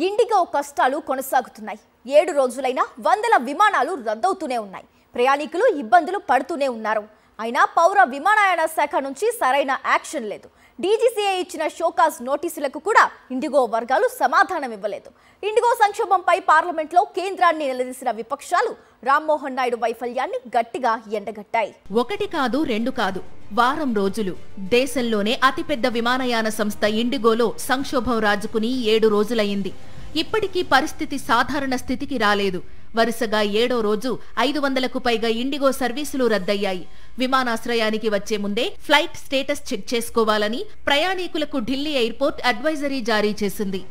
IndiGo కష్టాలు కొనసాగుతున్నాయి. 7 రోజులైనా వందల విమానాలు రద్దవుతూనే ఉన్నాయి. ప్రయాణికులు ఇబ్బందులు పడుతూనే ఉన్నారు. అయినా పౌర విమానయాన శాఖ నుంచి సరైన యాక్షన్ లేదు. డీజీసీఏ ఇచ్చిన షోకాజ్ నోటీసులకు కూడా ఇండిగో వర్గాలు సమాధానం ఇవ్వలేదు. ఇండిగో సంక్షోభంపై పార్లమెంట్లో కేంద్రాన్ని నిలదీసిన విపక్షాలు రామ్మోహన్ నాయుడు వైఫల్యాన్ని గట్టిగా ఎండగట్టాయి. ఒకటి కాదు, రెండు కాదు, వారం రోజులు దేశంలోనే అతిపెద్ద విమానయాన సంస్థ ఇండిగోలో సంక్షోభం రాజుకుని 7 రోజులయ్యింది. ఇప్పటికీ పరిస్థితి సాధారణ స్థితికి రాలేదు. వరుసగా 7వ రోజు 500కు పైగా ఇండిగో సర్వీసులు రద్దయ్యాయి. విమానాశ్రయానికి వచ్చే ముందే ఫ్లైట్ స్టేటస్ చెక్ చేసుకోవాలని ప్రయాణికులకు ఢిల్లీ ఎయిర్పోర్ట్ అడ్వైజరీ జారీ చేసింది.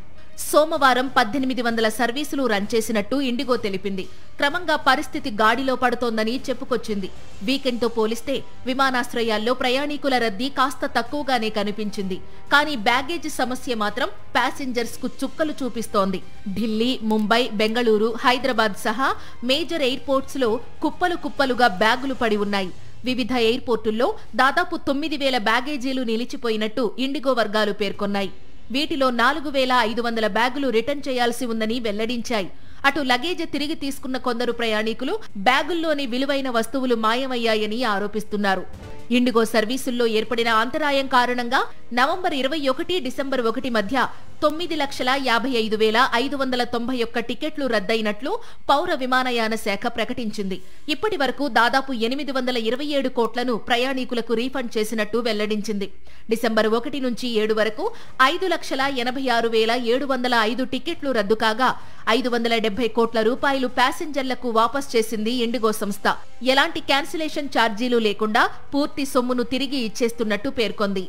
సోమవారం 1800 సర్వీసులు రన్ చేసినట్టు ఇండిగో తెలిపింది. క్రమంగా పరిస్థితి గాడిలో పడుతోందని చెప్పుకొచ్చింది. వీకెండ్తో పోలిస్తే విమానాశ్రయాల్లో ప్రయాణికుల రద్దీ కాస్త తక్కువగానే కనిపించింది. కానీ బ్యాగేజ్ సమస్య మాత్రం ప్యాసింజర్స్ కు చుక్కలు చూపిస్తోంది. ఢిల్లీ, ముంబై, బెంగళూరు, హైదరాబాద్ సహా మేజర్ ఎయిర్పోర్ట్స్ లో కుప్పలు కుప్పలుగా బ్యాగులు పడి ఉన్నాయి. వివిధ ఎయిర్పోర్టుల్లో దాదాపు 9000 బ్యాగేజీలు నిలిచిపోయినట్టు ఇండిగో వర్గాలు పేర్కొన్నాయి. వీటిలో 4500 బ్యాగులు రిటర్న్ చేయాల్సి ఉందని వెల్లడించాయి. అటు లగేజ్ తిరిగి తీసుకున్న కొందరు ప్రయాణికులు బ్యాగుల్లోని విలువైన వస్తువులు మాయమయ్యాయని ఆరోపిస్తున్నారు. ఇండిగో సర్వీసుల్లో ఏర్పడిన అంతరాయం కారణంగా నవంబర్ 21, డిసెంబర్ 1 మధ్య 9,55,591 టికెట్లు రద్దయినట్లు పౌర విమానయాన శాఖ ప్రకటించింది. ఇప్పటి వరకు దాదాపు 827 కోట్లను ప్రయాణికులకు రీఫండ్ చేసినట్టు వెల్లడించింది. డిసెంబర్ 1 నుంచి 7 వరకు 5,86,705 టికెట్లు రద్దు కాగా 570 కోట్ల రూపాయలు ప్యాసింజర్లకు వాపస్ చేసింది ఇండిగో సంస్థ. ఎలాంటి క్యాన్సిలేషన్ ఛార్జీలు లేకుండా పూర్తి సొమ్మును తిరిగి ఇచ్చేస్తున్నట్టు పేర్కొంది.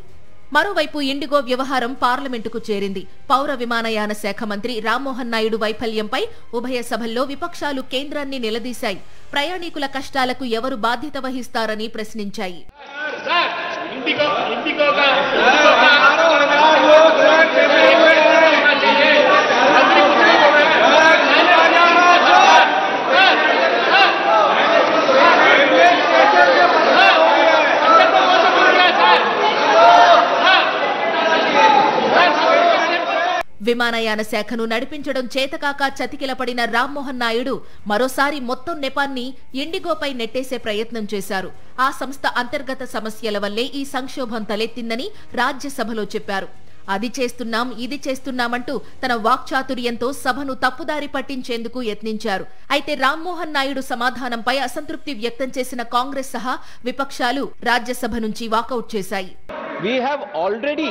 మరోవైపు ఇండిగో వ్యవహారం పార్లమెంటుకు చేరింది. పౌర విమానయాన శాఖ మంత్రి రామ్మోహన్ నాయుడు వైఫల్యంపై ఉభయ సభల్లో విపక్షాలు కేంద్రాన్ని నిలదీశాయి. ప్రయాణికుల కష్టాలకు ఎవరు బాధ్యత వహిస్తారని ప్రశ్నించాయి. విమానయాన శాఖను నడిపించడం చేతకాక చతికిలపడిన రామ్మోహన్ నాయుడు మరోసారి మొత్తం నెపాన్ని ఇండిగోపై నెట్టేసే ప్రయత్నం చేశారు. ఆ సంస్థ అంతర్గత సమస్యల వల్లే ఈ సంక్షోభం తలెత్తిందని రాజ్యసభలో చెప్పారు. అది చేస్తున్నాం, ఇది చేస్తున్నామంటూ తన వాక్చాతుర్యంతో సభను తప్పుదారి పట్టించేందుకు యత్నించారు. అయితే రామ్మోహన్ నాయుడు సమాధానంపై అసంతృప్తి వ్యక్తం చేసిన కాంగ్రెస్ సహా విపక్షాలు రాజ్యసభ నుంచి వాకౌట్ చేశాయి. We have already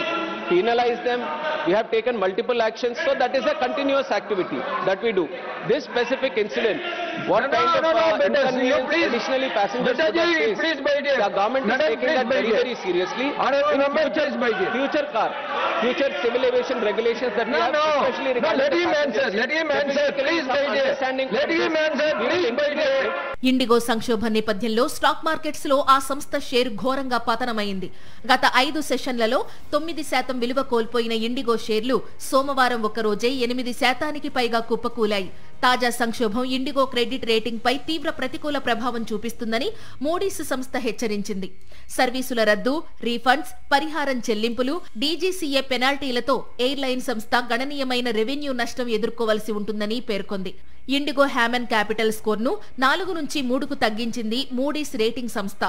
penalized them. We have taken multiple actions, so that is a continuous activity that we do. This specific incident, what kind of inconvenience additionally passengers would have faced, the government is taking that very, very seriously. Future civil aviation regulations that we have, especially regarding the passengers. Let him answer, please. Let him answer, please. IndiGo సంక్షోభం నేపథ్యంలో stock markets లో ఆ సంస్థ share ఘోరంగా పతనమైంది. గత 5 సెషన్లలో 9% విలువ కోల్పోయిన ఇండిగో షేర్లు సోమవారం ఒక్కరోజే 8% పైగా కుప్పకూలాయి. తాజా సంక్షోభం ఇండిగో క్రెడిట్ రేటింగ్ పై తీవ్ర ప్రతికూల ప్రభావం చూపిస్తుందని మూడీస్ సంస్థ హెచ్చరించింది. సర్వీసుల రద్దు, రీఫండ్స్, పరిహారం చెల్లింపులు, డీజీసీఏ పెనాల్టీలతో ఎయిర్లైన్ సంస్థ గణనీయమైన రెవెన్యూ నష్టం ఎదుర్కోవలసి ఉంటుందని పేర్కొంది. ఇండిగో హ్యామన్ క్యాపిటల్ స్కోర్ను 4 నుంచి 3కు తగ్గించింది మూడీస్ రేటింగ్ సంస్థ.